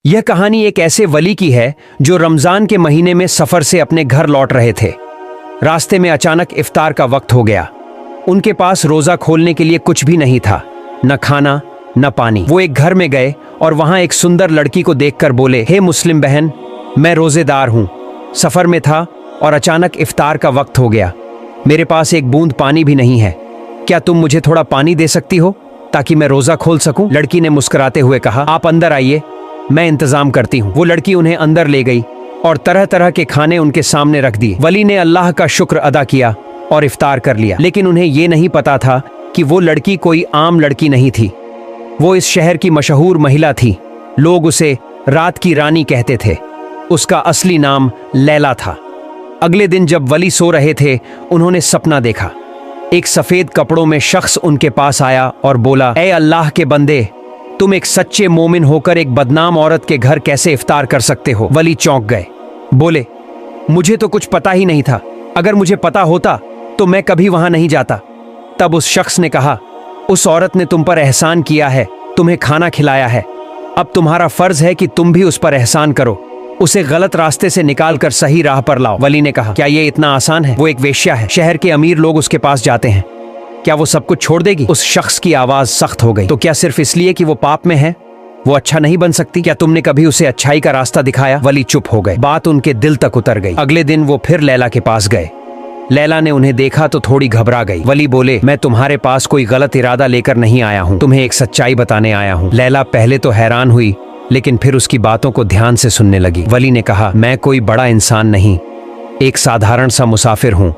यह कहानी एक ऐसे वली की है जो रमजान के महीने में सफर से अपने घर लौट रहे थे। रास्ते में अचानक इफ्तार का वक्त हो गया। उनके पास रोजा खोलने के लिए कुछ भी नहीं था, न खाना न पानी। वो एक घर में गए और वहां एक सुंदर लड़की को देखकर बोले, हे मुस्लिम बहन, मैं रोजेदार हूं, सफर में था और अचानक इफ्तार का वक्त हो गया। मेरे पास एक बूंद पानी भी नहीं है, क्या तुम मुझे थोड़ा पानी दे सकती हो ताकि मैं रोजा खोल सकूं? लड़की ने मुस्कुराते हुए कहा, आप अंदर आइए, मैं इंतजाम करती हूँ। वो लड़की उन्हें अंदर ले गई और तरह तरह के खाने उनके सामने रख दिए। वली ने अल्लाह का शुक्र अदा किया और इफ्तार कर लिया। लेकिन उन्हें ये नहीं पता था कि वो लड़की कोई आम लड़की नहीं थी। वो इस शहर की मशहूर महिला थी। लोग उसे रात की रानी कहते थे। उसका असली नाम लैला था। अगले दिन जब वली सो रहे थे, उन्होंने सपना देखा। एक सफेद कपड़ों में शख्स उनके पास आया और बोला, ऐ अल्लाह के बंदे, तुम एक सच्चे मोमिन होकर एक बदनाम औरत के घर कैसे इफ्तार कर सकते हो? वली चौंक गए, बोले, मुझे तो कुछ पता ही नहीं था। अगर मुझे पता होता तो मैं कभी वहां नहीं जाता। तब उस शख्स ने कहा, उस औरत ने तुम पर एहसान किया है, तुम्हें खाना खिलाया है। अब तुम्हारा फर्ज है कि तुम भी उस पर एहसान करो, उसे गलत रास्ते से निकाल कर सही राह पर लाओ। वली ने कहा, क्या ये इतना आसान है? वो एक वेश्या है, शहर के अमीर लोग उसके पास जाते हैं, क्या वो सब कुछ छोड़ देगी? उस शख्स की आवाज सख्त हो गई। तो क्या सिर्फ इसलिए कि वो पाप में है वो अच्छा नहीं बन सकती? क्या तुमने कभी उसे अच्छाई का रास्ता दिखाया? वली चुप हो गए। बात उनके दिल तक उतर गई। अगले दिन वो फिर लैला के पास गए। लैला ने उन्हें देखा तो थोड़ी घबरा गई। वली बोले, मैं तुम्हारे पास कोई गलत इरादा लेकर नहीं आया हूँ, तुम्हें एक सच्चाई बताने आया हूँ। लैला पहले तो हैरान हुई, लेकिन फिर उसकी बातों को ध्यान से सुनने लगी। वली ने कहा, मैं कोई बड़ा इंसान नहीं, एक साधारण सा मुसाफिर हूँ,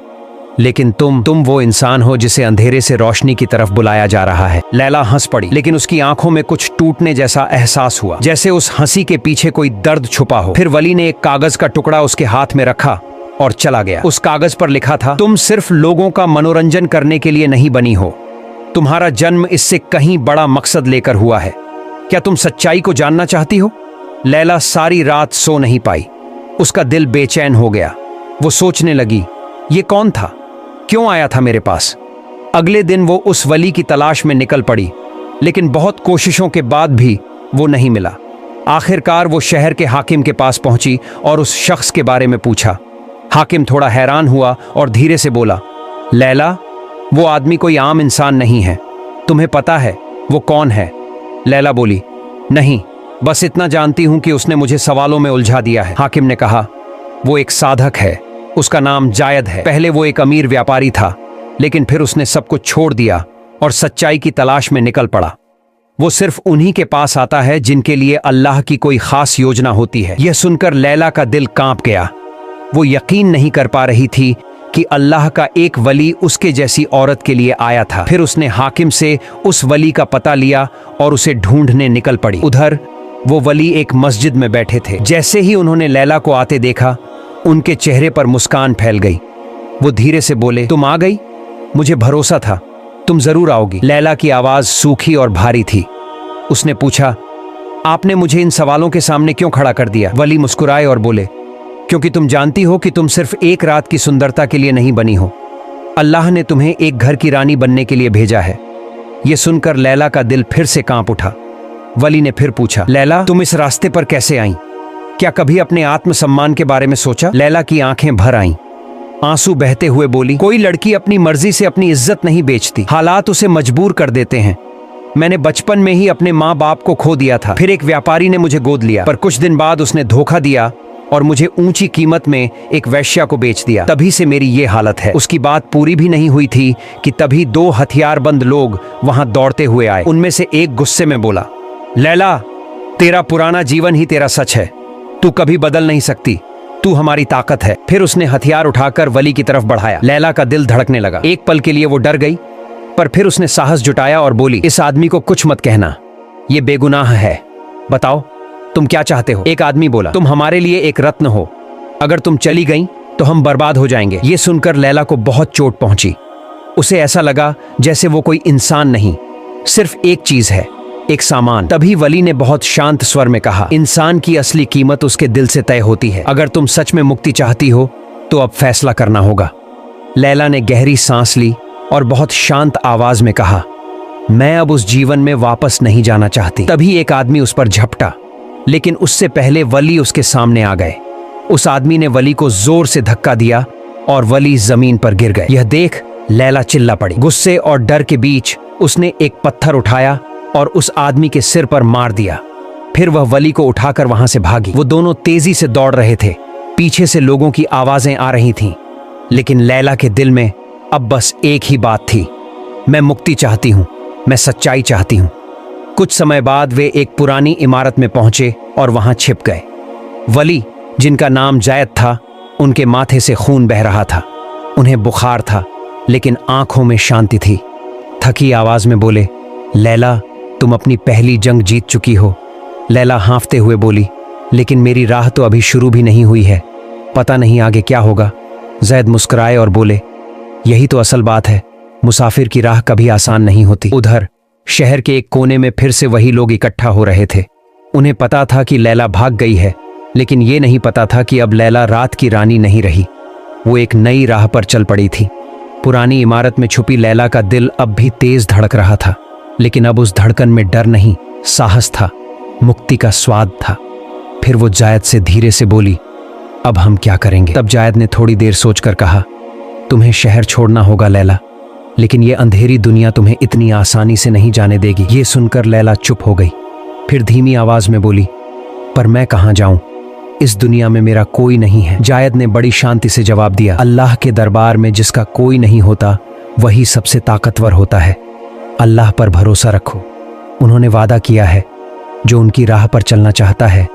लेकिन तुम वो इंसान हो जिसे अंधेरे से रोशनी की तरफ बुलाया जा रहा है। लैला हंस पड़ी, लेकिन उसकी आंखों में कुछ टूटने जैसा एहसास हुआ, जैसे उस हंसी के पीछे कोई दर्द छुपा हो। फिर वली ने एक कागज का टुकड़ा उसके हाथ में रखा और चला गया। उस कागज पर लिखा था, तुम सिर्फ लोगों का मनोरंजन करने के लिए नहीं बनी हो, तुम्हारा जन्म इससे कहीं बड़ा मकसद लेकर हुआ है। क्या तुम सच्चाई को जानना चाहती हो? लैला सारी रात सो नहीं पाई। उसका दिल बेचैन हो गया। वो सोचने लगी, ये कौन था, क्यों आया था मेरे पास? अगले दिन वो उस वली की तलाश में निकल पड़ी, लेकिन बहुत कोशिशों के बाद भी वो नहीं मिला। आखिरकार वो शहर के हाकिम के पास पहुंची और उस शख्स के बारे में पूछा। हाकिम थोड़ा हैरान हुआ और धीरे से बोला, लैला, वो आदमी कोई आम इंसान नहीं है, तुम्हें पता है वो कौन है? लैला बोली, नहीं, बस इतना जानती हूं कि उसने मुझे सवालों में उलझा दिया है। हाकिम ने कहा, वो एक साधक है, उसका नाम जायद है। पहले वो एक अमीर व्यापारी था, लेकिन फिर उसने सब कुछ छोड़ दिया और सच्चाई की तलाश में निकल पड़ा। वो सिर्फ उन्हीं के पास आता है जिनके लिए अल्लाह की कोई खास योजना होती है। यह सुनकर लैला का दिल कांप गया। वो यकीन नहीं कर पा रही थी कि अल्लाह का एक वली उसके जैसी औरत के लिए आया था। फिर उसने हाकिम से उस वली का पता लिया और उसे ढूंढने निकल पड़ी। उधर वो वली एक मस्जिद में बैठे थे। जैसे ही उन्होंने लैला को आते देखा, उनके चेहरे पर मुस्कान फैल गई। वो धीरे से बोले, तुम आ गई, मुझे भरोसा था तुम जरूर आओगी। लैला की आवाज सूखी और भारी थी। उसने पूछा, आपने मुझे इन सवालों के सामने क्यों खड़ा कर दिया? वली मुस्कुराए और बोले, क्योंकि तुम जानती हो कि तुम सिर्फ एक रात की सुंदरता के लिए नहीं बनी हो, अल्लाह ने तुम्हें एक घर की रानी बनने के लिए भेजा है। यह सुनकर लैला का दिल फिर से कांप उठा। वली ने फिर पूछा, लैला, तुम इस रास्ते पर कैसे आई? क्या कभी अपने आत्मसम्मान के बारे में सोचा? लैला की आंखें भर आईं। आंसू बहते हुए बोली, कोई लड़की अपनी मर्जी से अपनी इज्जत नहीं बेचती, हालात उसे मजबूर कर देते हैं। मैंने बचपन में ही अपने माँ बाप को खो दिया था। फिर एक व्यापारी ने मुझे गोद लिया, पर कुछ दिन बाद उसने धोखा दिया और मुझे ऊंची कीमत में एक वैश्या को बेच दिया। तभी से मेरी ये हालत है। उसकी बात पूरी भी नहीं हुई थी कि तभी 2 हथियारबंद लोग वहां दौड़ते हुए आए। उनमें से एक गुस्से में बोला, लैला, तेरा पुराना जीवन ही तेरा सच है, तू कभी बदल नहीं सकती, तू हमारी ताकत है। फिर उसने हथियार उठाकर वली की तरफ बढ़ाया। लैला का दिल धड़कने लगा। एक पल के लिए वो डर गई, पर फिर उसने साहस जुटाया और बोली, इस आदमी को कुछ मत कहना, ये बेगुनाह है, बताओ तुम क्या चाहते हो? एक आदमी बोला, तुम हमारे लिए एक रत्न हो, अगर तुम चली गई तो हम बर्बाद हो जाएंगे। ये सुनकर लैला को बहुत चोट पहुंची। उसे ऐसा लगा जैसे वो कोई इंसान नहीं, सिर्फ एक चीज है, एक सामान। तभी वली ने बहुत शांत स्वर में कहा, इंसान की असली कीमत उसके दिल से तय होती है। अगर तुम सच में मुक्ति चाहती हो तो अब फैसला करना होगा। लैला ने गहरी सांस ली और बहुत शांत आवाज में कहा, मैं अब उस जीवन में वापस नहीं जाना चाहती। तभी एक आदमी उस पर झपटा। लेकिन उससे पहले वली उसके सामने आ गए। उस आदमी ने वली को जोर से धक्का दिया और वली जमीन पर गिर गए। यह देख लैला चिल्ला पड़ी। गुस्से और डर के बीच उसने एक पत्थर उठाया और उस आदमी के सिर पर मार दिया। फिर वह वली को उठाकर वहां से भागी। वो दोनों तेजी से दौड़ रहे थे। पीछे से लोगों की आवाजें आ रही थीं, लेकिन लैला के दिल में अब बस एक ही बात थी, मैं मुक्ति चाहती हूं, मैं सच्चाई चाहती हूं। कुछ समय बाद वे एक पुरानी इमारत में पहुंचे और वहां छिप गए। वली, जिनका नाम जायद था, उनके माथे से खून बह रहा था। उन्हें बुखार था, लेकिन आंखों में शांति थी। थकी आवाज में बोले, लैला, तुम अपनी पहली जंग जीत चुकी हो। लैला हांफते हुए बोली, लेकिन मेरी राह तो अभी शुरू भी नहीं हुई है, पता नहीं आगे क्या होगा। जैद मुस्कुराए और बोले, यही तो असल बात है, मुसाफिर की राह कभी आसान नहीं होती। उधर शहर के एक कोने में फिर से वही लोग इकट्ठा हो रहे थे। उन्हें पता था कि लैला भाग गई है, लेकिन ये नहीं पता था कि अब लैला रात की रानी नहीं रही, वो एक नई राह पर चल पड़ी थी। पुरानी इमारत में छुपी लैला का दिल अब भी तेज धड़क रहा था, लेकिन अब उस धड़कन में डर नहीं, साहस था, मुक्ति का स्वाद था। फिर वो जायद से धीरे से बोली, अब हम क्या करेंगे? तब जायद ने थोड़ी देर सोचकर कहा, तुम्हें शहर छोड़ना होगा लैला, लेकिन ये अंधेरी दुनिया तुम्हें इतनी आसानी से नहीं जाने देगी। ये सुनकर लैला चुप हो गई। फिर धीमी आवाज में बोली, पर मैं कहां जाऊं? इस दुनिया में मेरा कोई नहीं है। जायद ने बड़ी शांति से जवाब दिया, अल्लाह के दरबार में जिसका कोई नहीं होता, वही सबसे ताकतवर होता है। अल्लाह पर भरोसा रखो। उन्होंने वादा किया है, जो उनकी राह पर चलना चाहता है,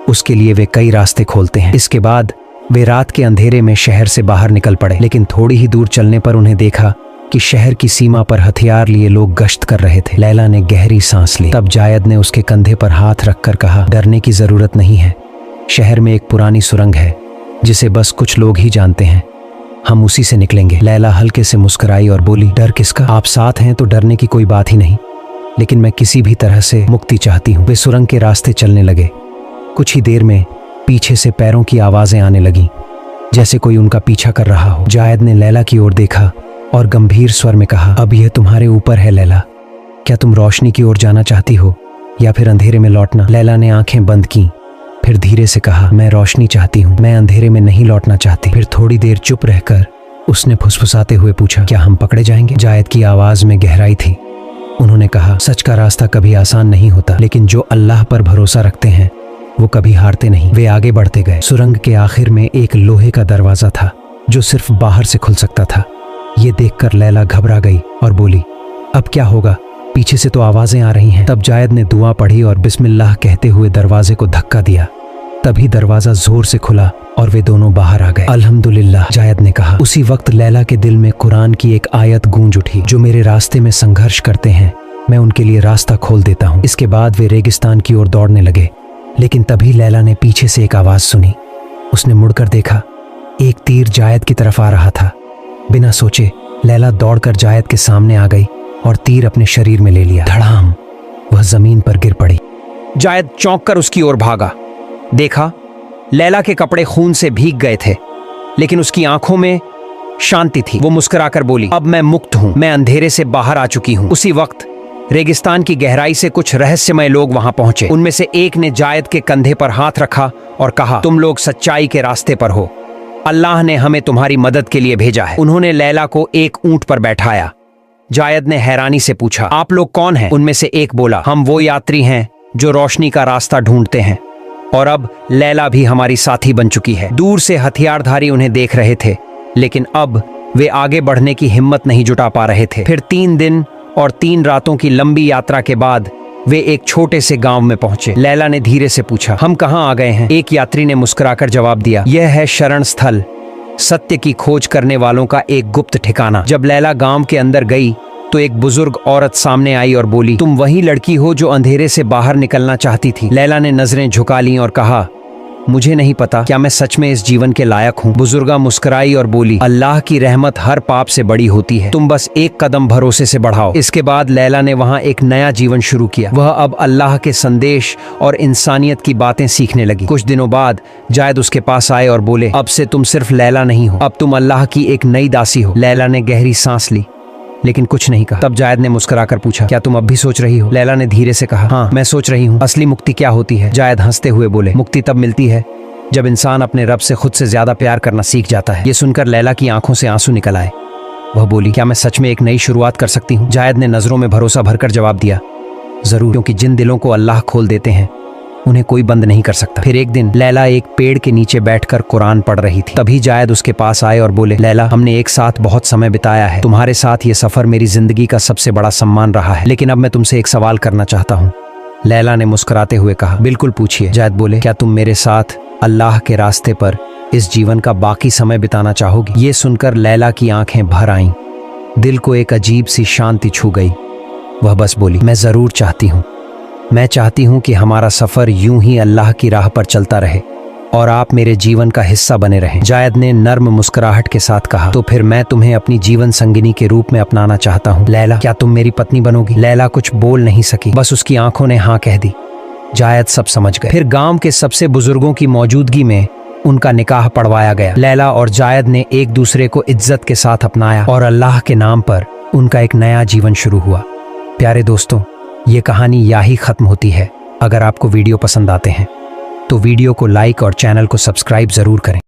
उसके लिए वे कई रास्ते खोलते हैं। इसके बाद वे रात के अंधेरे में शहर से बाहर निकल पड़े, लेकिन थोड़ी ही दूर चलने पर उन्हें देखा कि शहर की सीमा पर हथियार लिए लोग गश्त कर रहे थे। लैला ने गहरी सांस ली। तब जायद ने उसके कंधे पर हाथ रखकर कहा, डरने की जरूरत नहीं है। शहर में एक पुरानी सुरंग है, जिसे बस कुछ लोग ही जानते हैं। हम उसी से निकलेंगे। लैला हल्के से मुस्कुराई और बोली, डर किसका? आप साथ हैं तो डरने की कोई बात ही नहीं, लेकिन मैं किसी भी तरह से मुक्ति चाहती हूँ। वे सुरंग के रास्ते चलने लगे। कुछ ही देर में पीछे से पैरों की आवाजें आने लगीं, जैसे कोई उनका पीछा कर रहा हो। जायद ने लैला की ओर देखा और गंभीर स्वर में कहा, अब यह तुम्हारे ऊपर है लैला। क्या तुम रोशनी की ओर जाना चाहती हो या फिर अंधेरे में लौटना? लैला ने आंखें बंद की, फिर धीरे से कहा, मैं रोशनी चाहती हूँ, मैं अंधेरे में नहीं लौटना चाहती। फिर थोड़ी देर चुप रहकर उसने फुसफुसाते हुए पूछा, क्या हम पकड़े जाएंगे? जायद की आवाज में गहराई थी। उन्होंने कहा, सच का रास्ता कभी आसान नहीं होता, लेकिन जो अल्लाह पर भरोसा रखते हैं वो कभी हारते नहीं। वे आगे बढ़ते गए। सुरंग के आखिर में एक लोहे का दरवाजा था, जो सिर्फ बाहर से खुल सकता था। ये देखकर लैला घबरा गई और बोली, अब क्या होगा? पीछे से तो आवाजें आ रही हैं। तब जायद ने दुआ पढ़ी और बिस्मिल्लाह कहते हुए दरवाजे को धक्का दिया। तभी दरवाजा जोर से खुला और वे दोनों बाहर आ गए। अल्हम्दुलिल्लाह, जायद ने कहा। उसी वक्त लैला के दिल में कुरान की एक आयत गूंज उठी, जो मेरे रास्ते में संघर्ष करते हैं, मैं उनके लिए रास्ता खोल देता हूँ। इसके बाद वे रेगिस्तान की ओर दौड़ने लगे, लेकिन तभी लैला ने पीछे से एक आवाज सुनी। उसने मुड़कर देखा, एक तीर जायद की तरफ आ रहा था। बिना सोचे लैला दौड़कर जायद के सामने आ गई और तीर अपने शरीर में ले लिया। धड़ाम, वह जमीन पर गिर पड़ी। जायद चौंक कर उसकी ओर भागा। देखा, लैला के कपड़े खून से भीग गए थे, लेकिन उसकी आंखों में शांति थी। वो मुस्कुराकर बोली, अब मैं मुक्त हूं, मैं अंधेरे से बाहर आ चुकी हूं। उसी वक्त रेगिस्तान की गहराई से कुछ रहस्यमय लोग वहां पहुंचे। उनमें से एक ने जायद के कंधे पर हाथ रखा और कहा, तुम लोग सच्चाई के रास्ते पर हो, अल्लाह ने हमें तुम्हारी मदद के लिए भेजा है। उन्होंने लैला को एक ऊंट पर बैठाया। जायद ने हैरानी से पूछा, आप लोग कौन हैं? उनमें से एक बोला, हम वो यात्री हैं जो रोशनी का रास्ता ढूंढते हैं, और अब लैला भी हमारी साथी बन चुकी है। दूर से हथियारधारी उन्हें देख रहे थे, लेकिन अब वे आगे बढ़ने की हिम्मत नहीं जुटा पा रहे थे। फिर 3 दिन और 3 रातों की लंबी यात्रा के बाद वे एक छोटे से गांव में पहुंचे। लैला ने धीरे से पूछा, हम कहां आ गए हैं? एक यात्री ने मुस्कुराकर जवाब दिया, यह है शरण स्थल, सत्य की खोज करने वालों का एक गुप्त ठिकाना। जब लैला गांव के अंदर गई तो एक बुजुर्ग औरत सामने आई और बोली, तुम वही लड़की हो जो अंधेरे से बाहर निकलना चाहती थी? लैला ने नजरें झुका लीं और कहा, मुझे नहीं पता, क्या मैं सच में इस जीवन के लायक हूँ? बुजुर्गा मुस्कुराई और बोली, अल्लाह की रहमत हर पाप से बड़ी होती है, तुम बस एक कदम भरोसे से बढ़ाओ। इसके बाद लैला ने वहाँ एक नया जीवन शुरू किया। वह अब अल्लाह के संदेश और इंसानियत की बातें सीखने लगी। कुछ दिनों बाद जायद उसके पास आए और बोले, अब से तुम सिर्फ लैला नहीं हो, अब तुम अल्लाह की एक नई दासी हो। लैला ने गहरी सांस ली लेकिन कुछ नहीं कहा। तब जायद ने मुस्कुराकर पूछा, क्या तुम अब भी सोच रही हो? लैला ने धीरे से कहा, हाँ मैं सोच रही हूँ। असली मुक्ति क्या होती है? जायद हंसते हुए बोले, मुक्ति तब मिलती है जब इंसान अपने रब से खुद से ज्यादा प्यार करना सीख जाता है। ये सुनकर लैला की आंखों से आंसू निकल आए। वह बोली, क्या मैं सच में एक नई शुरुआत कर सकती हूँ? जायद ने नजरों में भरोसा भरकर जवाब दिया, जरूर, क्योंकि जिन दिलों को अल्लाह खोल देते हैं उन्हें कोई बंद नहीं कर सकता। फिर एक दिन लैला एक पेड़ के नीचे बैठकर कुरान पढ़ रही थी। तभी जायद उसके पास आए और बोले, लैला, हमने एक साथ बहुत समय बिताया है। तुम्हारे साथ ये सफर मेरी जिंदगी का सबसे बड़ा सम्मान रहा है। लेकिन अब मैं तुमसे एक सवाल करना चाहता हूँ। लैला ने मुस्कुराते हुए कहा, बिल्कुल पूछिए। जायद बोले, क्या तुम मेरे साथ अल्लाह के रास्ते पर इस जीवन का बाकी समय बिताना चाहोगी? ये सुनकर लैला की आंखें भर आईं। दिल को एक अजीब सी शांति छू गई। वह बस बोली, मैं जरूर चाहती हूँ। मैं चाहती हूँ कि हमारा सफर यूं ही अल्लाह की राह पर चलता रहे और आप मेरे जीवन का हिस्सा बने रहें। जायद ने नर्म मुस्कुराहट के साथ कहा, तो फिर मैं तुम्हें अपनी जीवन संगिनी के रूप में अपनाना चाहता हूँ। लैला, क्या तुम मेरी पत्नी बनोगी? लैला कुछ बोल नहीं सकी, बस उसकी आंखों ने हाँ कह दी। जायद सब समझ गए। फिर गांव के सबसे बुजुर्गों की मौजूदगी में उनका निकाह पढ़वाया गया। लैला और जायद ने एक दूसरे को इज्जत के साथ अपनाया और अल्लाह के नाम पर उनका एक नया जीवन शुरू हुआ। प्यारे दोस्तों, ये कहानी यहीं खत्म होती है। अगर आपको वीडियो पसंद आते हैं तो वीडियो को लाइक और चैनल को सब्सक्राइब जरूर करें।